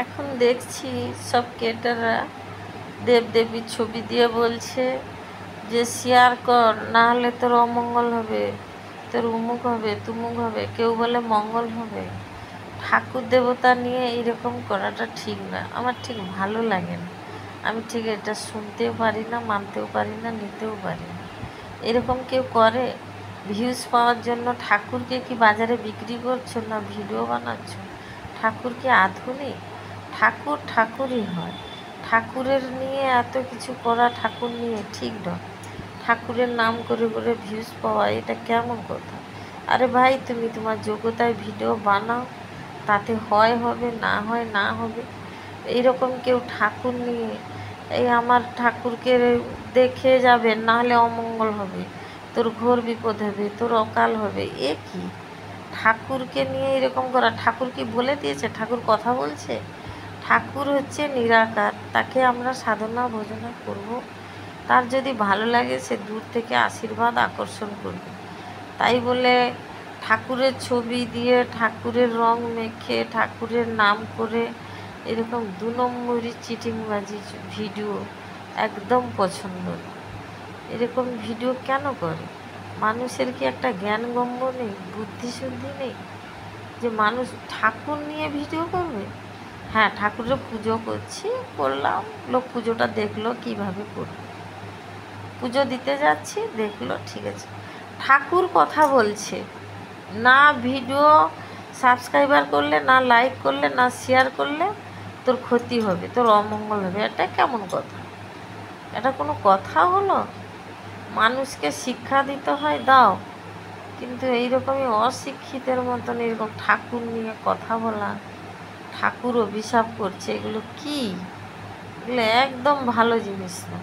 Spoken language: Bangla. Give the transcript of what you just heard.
এখন দেখছি সব ক্রিয়েটাররা দেবদেবীর ছবি দিয়ে বলছে যে শেয়ার কর, না হলে তোর অমঙ্গল হবে, তোর উমুক হবে তুমুক হবে, কেউ বলে মঙ্গল হবে। ঠাকুর দেবতা নিয়ে এইরকম করাটা ঠিক না, আমার ঠিক ভালো লাগে না। আমি ঠিক এটা শুনতেও পারি না, মানতেও পারি না, নিতেও পারি না। এরকম কেউ করে? ভিউজ পাওয়ার জন্য ঠাকুরকে কি বাজারে বিক্রি করছো, না ভিডিও বানাচ্ছ? ঠাকুর কি আধুনিক? ঠাকুর ঠাকুরই হয়। ঠাকুরের নিয়ে এত কিছু করা ঠাকুর নিয়ে ঠিক নয়। ঠাকুরের নাম করে করে ভিউজ পাওয়া, এটা কেমন কথা? আরে ভাই, তুমি তোমার যোগ্যতায় ভিডিও বানাও, তাতে হয় হবে, না হয় না হবে। এইরকম কেউ ঠাকুর নিয়ে, এই আমার ঠাকুরকে দেখে যাবে, না হলে অমঙ্গল হবে, তোর ঘোর বিপদ হবে, তোর অকাল হবে, এ কি? ঠাকুরকে নিয়ে এরকম করা? ঠাকুর কি বলে দিয়েছে? ঠাকুর কথা বলছে? ঠাকুর হচ্ছে নিরাকার, তাকে আমরা সাধনা ভজনা করব। তার যদি ভালো লাগে সে দূর থেকে আশীর্বাদ আকর্ষণ করবে। তাই বলে ঠাকুরের ছবি দিয়ে, ঠাকুরের রং মেখে, ঠাকুরের নাম করে এরকম 2 নম্বরি চিটিংবাজি ভিডিও একদম পছন্দ না। এরকম ভিডিও কেন করে? মানুষের কি একটা জ্ঞানগম্য নেই, বুদ্ধিশুদ্ধি নেই, যে মানুষ ঠাকুর নিয়ে ভিডিও করবে? হ্যাঁ, ঠাকুরের পুজো করছি, করলাম, লোক পুজোটা দেখলো কীভাবে করবে, পুজো দিতে যাচ্ছি দেখলো, ঠিক আছে। ঠাকুর কথা বলছে না, ভিডিও সাবস্ক্রাইবার করলে, না লাইক করলে, না শেয়ার করলে তোর ক্ষতি হবে, তোর অমঙ্গল হবে। এটা কেমন কথা? এটা কোনো কথা হলো? মানুষকে শিক্ষা দিতে হয়, দাও, কিন্তু এইরকমই অশিক্ষিতের মতন এরকম ঠাকুর নিয়ে কথা বলা, ঠাকুর অভিশাপ করছে, এগুলো কি? এগুলো একদম ভালো জিনিস না।